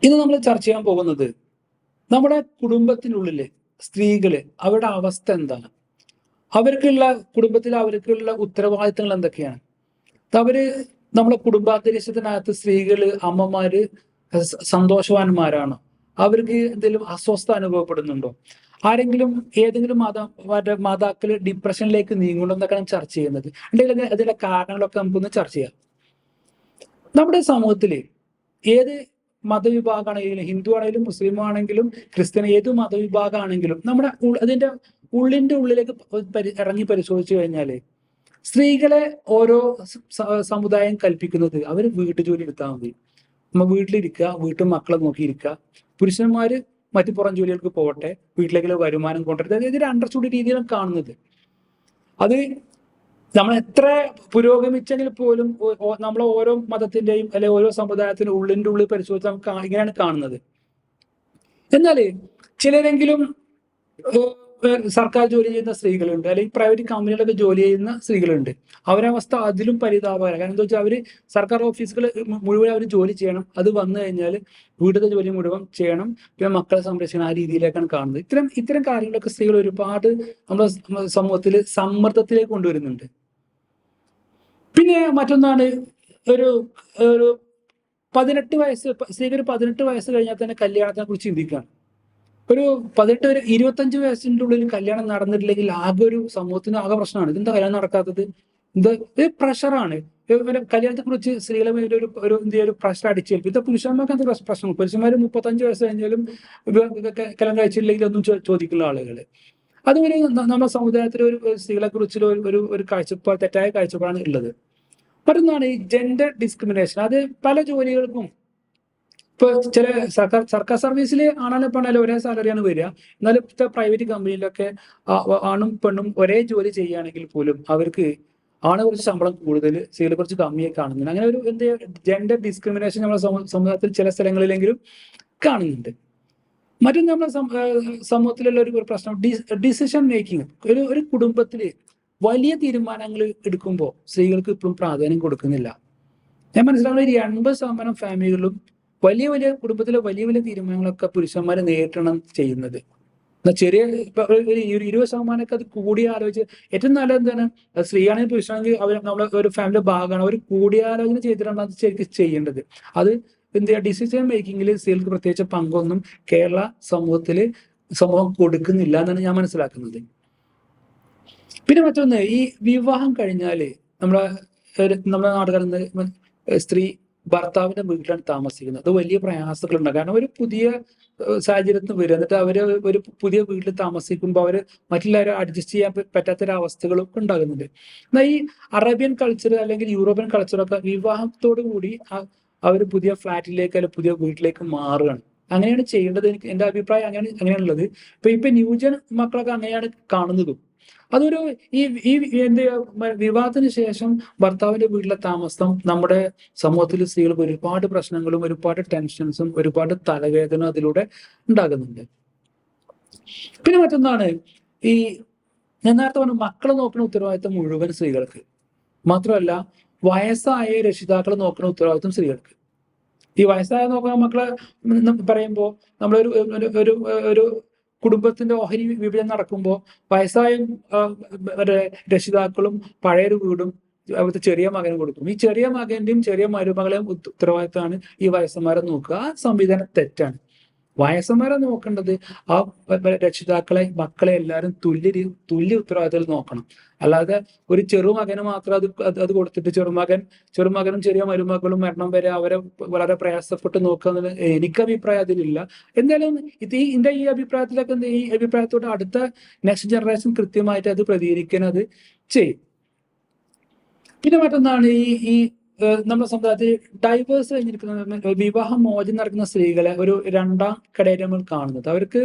ഇന്ന് നമ്മൾ ചർച്ച ചെയ്യാൻ പോകുന്നത് നമ്മുടെ കുടുംബത്തിനുള്ളില് സ്ത്രീകള് അവരുടെ അവസ്ഥ എന്താണ്, അവർക്കുള്ള ഉത്തരവാദിത്തങ്ങൾ എന്തൊക്കെയാണ്. അവര് നമ്മളെ കുടുംബാന്തരീക്ഷത്തിനകത്ത് സ്ത്രീകള് അമ്മമാര് സന്തോഷവാന്മാരാണോ, അവർക്ക് എന്തെങ്കിലും അസ്വസ്ഥ അനുഭവപ്പെടുന്നുണ്ടോ, ആരെങ്കിലും ഏതെങ്കിലും മാതാക്കള് ഡിപ്രഷനിലേക്ക് നീങ്ങുന്നുണ്ടോ എന്നൊക്കെയാണ് ചർച്ച ചെയ്യുന്നത്. ഉണ്ടെങ്കിൽ അതിന്റെ കാരണങ്ങളൊക്കെ നമുക്കൊന്ന് ചർച്ച ചെയ്യാം. നമ്മുടെ സമൂഹത്തില് ഏത് മതവിഭാഗമാണെങ്കിലും, ഹിന്ദു ആണെങ്കിലും മുസ്ലിം ആണെങ്കിലും ക്രിസ്ത്യൻ, ഏത് മതവിഭാഗമാണെങ്കിലും നമ്മുടെ അതിന്റെ ഉള്ളിന്റെ ഉള്ളിലേക്ക് ഇറങ്ങി പരിശോധിച്ചു കഴിഞ്ഞാല് സ്ത്രീകളെ ഓരോ സമുദായം കൽപ്പിക്കുന്നത് അവർ വീട്ടുജോലി എടുത്താൽ മതി, നമ്മ വീട്ടിലിരിക്കുക, വീട്ടിൽ മക്കളെ നോക്കിയിരിക്കുക, പുരുഷന്മാര് മറ്റു പുറം ജോലികൾക്ക് പോകട്ടെ, വീട്ടിലേക്കുള്ള വരുമാനം കൊണ്ടുവരുന്നത്, ഇതൊരു അണ്ടർസ്റ്റുഡ് രീതിയിലാണ് കാണുന്നത്. അത് നമ്മൾ എത്ര പുരോഗമിച്ചെങ്കിൽ പോലും നമ്മളെ ഓരോ മതത്തിന്റെയും അല്ലെ ഓരോ സമുദായത്തിനും ഉള്ളിന്റെ ഉള്ളിൽ പരിശോധിച്ച് നമുക്ക് ഇങ്ങനെയാണ് കാണുന്നത്. എന്നാല് ചിലരെങ്കിലും സർക്കാർ ജോലി ചെയ്യുന്ന സ്ത്രീകളുണ്ട്, അല്ലെങ്കിൽ പ്രൈവറ്റ് കമ്പനികളൊക്കെ ജോലി ചെയ്യുന്ന സ്ത്രീകളുണ്ട്. അവരവസ്ഥ അതിലും പരിതാപകരം. കാരണം എന്താ വെച്ചാൽ അവര് സർക്കാർ ഓഫീസുകൾ മുഴുവൻ അവർ ജോലി ചെയ്യണം, അത് വന്നു കഴിഞ്ഞാൽ വീട്ടിലെ ജോലി മുഴുവൻ ചെയ്യണം, പിന്നെ മക്കളെ സംരക്ഷിക്കണം, ആ രീതിയിലേക്കാണ് കാണുന്നത്. ഇത്തരം കാര്യങ്ങളൊക്കെ സ്ത്രീകൾ ഒരുപാട് നമ്മുടെ സമൂഹത്തിൽ സമ്മർദ്ദത്തിലേക്ക് കൊണ്ടുവരുന്നുണ്ട്. പിന്നെ മറ്റൊന്നാണ് ഒരു ഒരു 18 വയസ്സ്, സ്ത്രീക്ക് ഒരു 18 വയസ്സ് കഴിഞ്ഞാൽ തന്നെ കല്യാണത്തിനെ കുറിച്ച് ചിന്തിക്കുകയാണ്. ഒരു 18 ഒരു 25 വയസ്സിന്റെ ഉള്ളിൽ കല്യാണം നടന്നിട്ടില്ലെങ്കിൽ ആകെ ഒരു സമൂഹത്തിന് ആകെ പ്രശ്നമാണ്. ഇതെന്താ കല്യാണം നടക്കാത്തത്, ഇത് പ്രഷറാണ്. കല്യാണത്തെ കുറിച്ച് സ്ത്രീകളെ മേലെ ഒരു പ്രഷർ അടിച്ചേൽക്കും. ഇത് പുരുഷന്മാർക്ക് അത് പ്രശ്നങ്ങൾ. പുരുഷന്മാർ 35 വയസ്സ് കഴിഞ്ഞാലും കല്യാണം കഴിച്ചില്ലെങ്കിൽ ഒന്നും ചോദിക്കുന്ന ആളുകൾ. അതുപോലെ നമ്മുടെ സമുദായത്തിൽ ഒരു സ്ത്രീകളെ കുറിച്ചുള്ള ഒരു കാഴ്ചപ്പാട്, തെറ്റായ കാഴ്ചപ്പാടാണ് ഉള്ളത്. മറ്റൊന്നാണ് ഈ ജെൻഡർ ഡിസ്ക്രിമിനേഷൻ. അത് പല ജോലികൾക്കും ഇപ്പൊ ചില സർക്കാർ സർവീസിൽ ആണാലും പെണ്ണാലും ഒരേ സാലറിയാണ് വരിക. എന്നാലും ഇപ്പോഴത്തെ പ്രൈവറ്റ് കമ്പനിയിലൊക്കെ ആണും പെണ്ണും ഒരേ ജോലി ചെയ്യുകയാണെങ്കിൽ പോലും അവർക്ക് ആണ് കുറച്ച് ശമ്പളം കൂടുതൽ, സ്ത്രീകളെ കുറച്ച് കമ്മിയെ കാണുന്നുണ്ട്. അങ്ങനെ ഒരു ജെൻഡർ ഡിസ്ക്രിമിനേഷൻ നമ്മുടെ സമൂഹത്തിൽ ചില സ്ഥലങ്ങളിലെങ്കിലും കാണുന്നുണ്ട്. മറ്റൊന്ന് നമ്മുടെ സമൂഹത്തിലുള്ള ഒരു പ്രശ്നം ഡിസിഷൻ മേക്കിംഗ്. ഒരു കുടുംബത്തില് വലിയ തീരുമാനങ്ങൾ എടുക്കുമ്പോൾ സ്ത്രീകൾക്ക് ഇപ്പോഴും പ്രാധാന്യം കൊടുക്കുന്നില്ല. ഞാൻ മനസ്സിലാവുന്ന ഒരു 80% ഫാമിലികളിലും വലിയ വലിയ കുടുംബത്തിലെ വലിയ വലിയ തീരുമാനങ്ങളൊക്കെ പുരുഷന്മാരെ നേരിടണം ചെയ്യുന്നത്. എന്നാൽ ചെറിയ ഒരു 20% അത് കൂടി ആലോചിച്ച് ഏറ്റവും നല്ലത് എന്താണ്, സ്ത്രീയാണെങ്കിൽ പുരുഷനാണെങ്കിൽ അവർ നമ്മളെ ഒരു ഫാമിലി ഭാഗമാണ്, അവർ കൂടിയാലോചന ചെയ്തിട്ടാണ് അത് ശരിക്കും ചെയ്യേണ്ടത്. അത് ഡിസിഷൻ മേക്കിങ്ങിൽ സ്ത്രീകൾക്ക് പ്രത്യേകിച്ച് പങ്കൊന്നും കേരള സമൂഹം കൊടുക്കുന്നില്ല എന്നാണ് ഞാൻ മനസ്സിലാക്കുന്നത്. പിന്നെ മറ്റൊന്ന്, ഈ വിവാഹം കഴിഞ്ഞാല് നമ്മുടെ നാടുകളിൽ സ്ത്രീ ഭർത്താവിന്റെ വീട്ടിലാണ് താമസിക്കുന്നത്. അത് വലിയ പ്രയാസങ്ങളുണ്ട്. കാരണം ഒരു പുതിയ സാഹചര്യത്തിന് വരും, എന്നിട്ട് അവര് ഒരു പുതിയ വീട്ടിൽ താമസിക്കുമ്പോൾ അവര് മറ്റുള്ളവരെ അഡ്ജസ്റ്റ് ചെയ്യാൻ പറ്റാത്തൊരവസ്ഥകളും ഉണ്ടാകുന്നുണ്ട്. എന്നാൽ ഈ അറേബ്യൻ കൾച്ചർ അല്ലെങ്കിൽ യൂറോപ്യൻ കൾച്ചറൊക്കെ വിവാഹത്തോടു കൂടി അവർ പുതിയ ഫ്ലാറ്റിലേക്ക് അല്ലെങ്കിൽ പുതിയ വീട്ടിലേക്ക് മാറുകയാണ്. അങ്ങനെയാണ് ചെയ്യേണ്ടത്. എന്റെ അഭിപ്രായം അങ്ങനെയാണുള്ളത്. ഇപ്പൊ ന്യൂജൻ മക്കളൊക്കെ അങ്ങനെയാണ് കാണുന്നതും. അതൊരു ഈ വിവാഹത്തിന് ശേഷം ഭർത്താവിന്റെ വീട്ടിലെ താമസം നമ്മുടെ സമൂഹത്തിൽ സ്ത്രീകൾക്ക് ഒരുപാട് പ്രശ്നങ്ങളും ഒരുപാട് ടെൻഷൻസും ഒരുപാട് തലവേദന അതിലൂടെ ഉണ്ടാകുന്നുണ്ട്. പിന്നെ മറ്റൊന്നാണ്, ഈ ഞാൻ നേരത്തെ പറഞ്ഞ മക്കളെ നോക്കുന്ന ഉത്തരവാദിത്തം മുഴുവൻ സ്ത്രീകൾക്ക് മാത്രമല്ല, വയസ്സായ രക്ഷിതാക്കളെ നോക്കുന്ന ഉത്തരവാദിത്തം സ്ത്രീകൾക്ക്. ഈ വയസ്സായ നോക്കുന്ന മക്കളെ പറയുമ്പോൾ നമ്മളൊരു ഒരു കുടുംബത്തിന്റെ ഓഹരി വിഭജനം നടക്കുമ്പോൾ വയസ്സായ രക്ഷിതാക്കളും പഴയൊരു വീടും അവിടുത്തെ ചെറിയ മകനും കൊടുക്കും. ഈ ചെറിയ മകന്റെയും ചെറിയ മരുമകളെയും ഉത്തരവാദിത്തമാണ് ഈ വയസ്സന്മാരെ നോക്കുക. ആ സംവിധാനം തെറ്റാണ്. വയസ്സന്മാരെ നോക്കേണ്ടത് ആ രക്ഷിതാക്കളെ, മക്കളെ എല്ലാവരും തുല്യ ഉത്തരവാദിത്തത്തിൽ നോക്കണം. അല്ലാതെ ഒരു ചെറുമകന് മാത്രം അത് കൊടുത്തിട്ട് ചെറുമകനും ചെറിയ മരുമകളും മരണം വരെ അവരെ വളരെ പ്രയാസപ്പെട്ട് നോക്കുക എനിക്ക് അഭിപ്രായം അതിലില്ല. എന്തായാലും ഈ അഭിപ്രായത്തിലൊക്കെ ഈ അഭിപ്രായത്തോട് അടുത്ത നെക്സ്റ്റ് ജനറേഷൻ കൃത്യമായിട്ട് അത് പ്രതികരിക്കാൻ അത് ചെയ്യും. പിന്നെ മറ്റൊന്നാണ് ഈ നമ്മുടെ സമുദായത്തിൽ ഡൈവേഴ്സ് കഴിഞ്ഞിരിക്കുന്ന വിവാഹം മോചനം നടക്കുന്ന സ്ത്രീകളെ ഒരു രണ്ടാം കടയായിട്ട് നമ്മൾ കാണുന്നത്. അവർക്ക്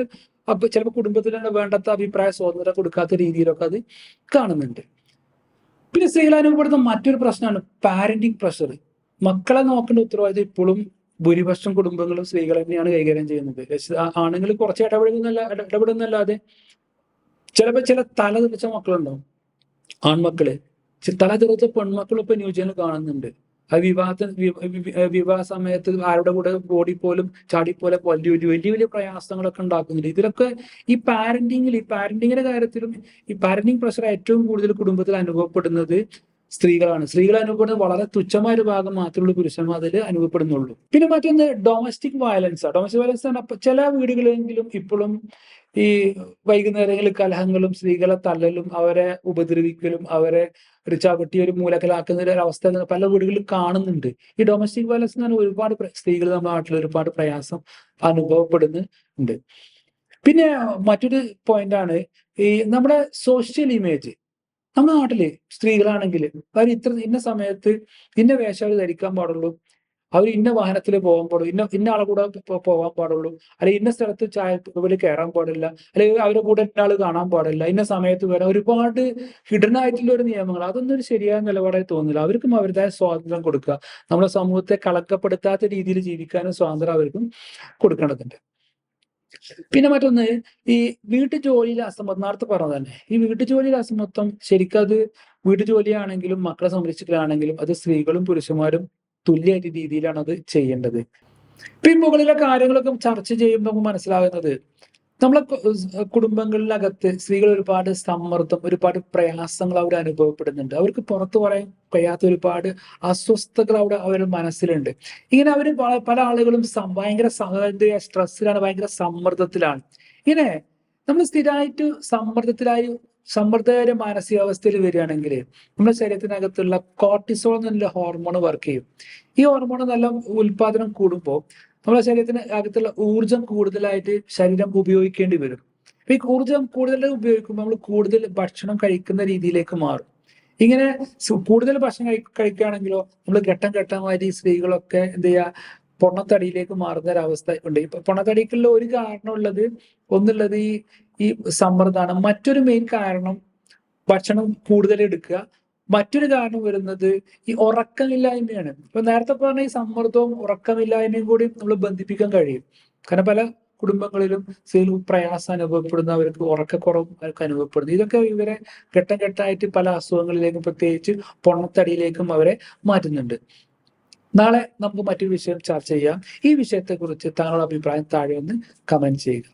ചിലപ്പോൾ കുടുംബത്തിൽ തന്നെ വേണ്ടത്ത അഭിപ്രായ സ്വാതന്ത്ര്യം കൊടുക്കാത്ത രീതിയിലൊക്കെ അത് കാണുന്നുണ്ട്. പിന്നെ സ്ത്രീകൾ അനുഭവപ്പെടുന്ന മറ്റൊരു പ്രശ്നമാണ് പാരന്റിങ് പ്രഷർ. മക്കളെ നോക്കേണ്ട ഉത്തരവാദിത്വം ഇപ്പോഴും ഭൂരിപക്ഷം കുടുംബങ്ങളും സ്ത്രീകൾ തന്നെയാണ് കൈകാര്യം ചെയ്യുന്നത്. ആണുങ്ങൾ കുറച്ച് ഇടപെടുന്നല്ലാതെ ചിലപ്പോൾ ചില തല തെറിച്ച മക്കളുണ്ടാവും, ആൺമക്കള്. തല തെറിച്ച പെൺമക്കളും ഇപ്പൊ ന്യൂജനിൽ കാണുന്നുണ്ട്. വിവാഹ സമയത്ത് ആരുടെ കൂടെ ഓടിപ്പോലും ചാടിപ്പോലെ വലിയ വലിയ പ്രയാസങ്ങളൊക്കെ ഉണ്ടാക്കുന്നുണ്ട്. ഇതിലൊക്കെ ഈ പാരന്റിങ്ങിന്റെ കാര്യത്തിലും ഈ പാരന്റിങ് പ്രഷർ ഏറ്റവും കൂടുതൽ കുടുംബത്തിൽ അനുഭവപ്പെടുന്നത് സ്ത്രീകളാണ്. സ്ത്രീകൾ അനുഭവപ്പെടുന്നത് വളരെ തുച്ഛമായ ഒരു ഭാഗം മാത്രമേ പുരുഷന്മാർ അതിൽ അനുഭവപ്പെടുന്നുള്ളൂ. പിന്നെ മറ്റൊന്ന് ഡൊമസ്റ്റിക് വയലൻസ്. ഡൊമസ്റ്റിക് വയലൻസ് ചില വീടുകളിലെങ്കിലും ഇപ്പോഴും ഈ വൈകുന്നേരങ്ങളിൽ കലഹങ്ങളും സ്ത്രീകളെ തല്ലലും അവരെ ഉപദ്രവിക്കലും അവരെ ഒരു ചവിട്ടി ഒരു മൂലക്കലാക്കുന്ന ഒരു അവസ്ഥ പല വീടുകളിലും കാണുന്നുണ്ട്. ഈ ഡൊമസ്റ്റിക് വയലൻസ് എന്ന് പറഞ്ഞാൽ ഒരുപാട് സ്ത്രീകൾ നമ്മുടെ നാട്ടിൽ ഒരുപാട് പ്രയാസം അനുഭവപ്പെടുന്നുണ്ട്. പിന്നെ മറ്റൊരു പോയിന്റാണ് ഈ നമ്മുടെ സോഷ്യൽ ഇമേജ്. നമ്മുടെ നാട്ടില് സ്ത്രീകളാണെങ്കിൽ അവർ ഇന്ന സമയത്ത് ഇന്ന വേഷം ധരിക്കാൻ പാടുള്ളൂ, അവർ ഇന്ന വാഹനത്തിൽ പോകാൻ പാടുള്ളൂ, ഇന്ന ആളെ കൂടെ പോകാൻ പാടുള്ളൂ, അല്ലെങ്കിൽ ഇന്ന സ്ഥലത്ത് ചായപ്പുകളിൽ കയറാൻ പാടില്ല, അല്ലെങ്കിൽ അവരുടെ കൂടെ ഇന്ന ആള് കാണാൻ പാടില്ല, ഇന്ന സമയത്ത് വരാൻ ഒരുപാട് ഹിഡൻ ആയിട്ടുള്ള ഒരു നിയമങ്ങൾ. അതൊന്നും ഒരു ശരിയായ നിലപാടായി തോന്നുന്നില്ല. അവർക്കും അവരുടേതായ സ്വാതന്ത്ര്യം കൊടുക്കുക. നമ്മുടെ സമൂഹത്തെ കളങ്കപ്പെടുത്താത്ത രീതിയിൽ ജീവിക്കാനും സ്വാതന്ത്ര്യം അവർക്കും കൊടുക്കേണ്ടതുണ്ട്. പിന്നെ മറ്റൊന്ന് ഈ വീട്ടുജോലിയിലെ അസമത്വം. നേരത്തെ പറഞ്ഞ തന്നെ ഈ വീട്ടുജോലിയിലെ അസമത്വം ശരിക്കും അത് വീട്ടുജോലിയാണെങ്കിലും മക്കളെ സംരക്ഷിക്കലാണെങ്കിലും അത് സ്ത്രീകളും പുരുഷന്മാരും തുല്യ രീതിയിലാണ് അത് ചെയ്യേണ്ടത്. ഇപ്പൊ ഈ മുകളിലെ കാര്യങ്ങളൊക്കെ ചർച്ച ചെയ്യുമ്പോൾ നമുക്ക് മനസ്സിലാകുന്നത് നമ്മളെ കുടുംബങ്ങളിലകത്ത് സ്ത്രീകൾ ഒരുപാട് സമ്മർദ്ദം, ഒരുപാട് പ്രയാസങ്ങൾ അവിടെ അനുഭവപ്പെടുന്നുണ്ട്. അവർക്ക് പുറത്തു പറയാൻ കഴിയാത്ത ഒരുപാട് അസ്വസ്ഥതകൾ അവിടെ അവരുടെ മനസ്സിലുണ്ട്. ഇങ്ങനെ അവർ പല ആളുകളും ഭയങ്കര സ്ട്രെസ്സിലാണ്, ഭയങ്കര സമ്മർദ്ദത്തിലാണ്. ഇങ്ങനെ നമ്മൾ സ്ഥിരമായിട്ട് സമ്മർദ്ദകര മാനസികാവസ്ഥയിൽ വരികയാണെങ്കിൽ നമ്മുടെ ശരീരത്തിനകത്തുള്ള കോർട്ടിസോൾ എന്നുള്ള ഹോർമോൺ വർക്ക് ചെയ്യും. ഈ ഹോർമോൺ നല്ല ഉൽപാദനം കൂടുമ്പോൾ നമ്മുടെ ശരീരത്തിന് അകത്തുള്ള ഊർജം കൂടുതലായിട്ട് ശരീരം ഉപയോഗിക്കേണ്ടി വരും. ഈ ഊർജം കൂടുതൽ ഉപയോഗിക്കുമ്പോൾ നമ്മൾ കൂടുതൽ ഭക്ഷണം കഴിക്കുന്ന രീതിയിലേക്ക് മാറും. ഇങ്ങനെ കൂടുതൽ ഭക്ഷണം കഴിക്കുകയാണെങ്കിലോ നമ്മൾ ഘട്ടം ഘട്ടമായിട്ട് ഈ സ്ത്രീകളൊക്കെ എന്ത് ചെയ്യുക, പൊണ്ണത്തടിയിലേക്ക് മാറുന്ന ഒരവസ്ഥ ഉണ്ട്. ഇപ്പൊ പൊണ്ണത്തടിക്കുള്ള ഒരു കാരണമുള്ളത് ഒന്നുള്ളത് ഈ സമ്മർദ്ദമാണ്. മറ്റൊരു മെയിൻ കാരണം ഭക്ഷണം കൂടുതൽ എടുക്കുക. മറ്റൊരു കാരണം വരുന്നത് ഈ ഉറക്കമില്ലായ്മയാണ്. ഇപ്പൊ നേരത്തെ പറഞ്ഞ ഈ സമ്മർദ്ദവും ഉറക്കമില്ലായ്മയും കൂടി നമ്മൾ ബന്ധിപ്പിക്കാൻ കഴിയും. കാരണം പല കുടുംബങ്ങളിലും സ്ത്രീകൾ പ്രയാസം അനുഭവപ്പെടുന്നവർക്ക് ഉറക്കക്കുറവും അവർക്ക് അനുഭവപ്പെടുന്നു. ഇതൊക്കെ ഇവരെ ഘട്ടം ഘട്ടമായിട്ട് പല അസുഖങ്ങളിലേക്കും പ്രത്യേകിച്ച് പൊണ്ണത്തടിയിലേക്കും അവരെ മാറ്റുന്നുണ്ട്. നാളെ നമുക്ക് മറ്റൊരു വിഷയം ചർച്ച ചെയ്യാം. ഈ വിഷയത്തെക്കുറിച്ച് താങ്കളുടെ അഭിപ്രായം താഴെ ഒന്ന് കമന്റ് ചെയ്യുക.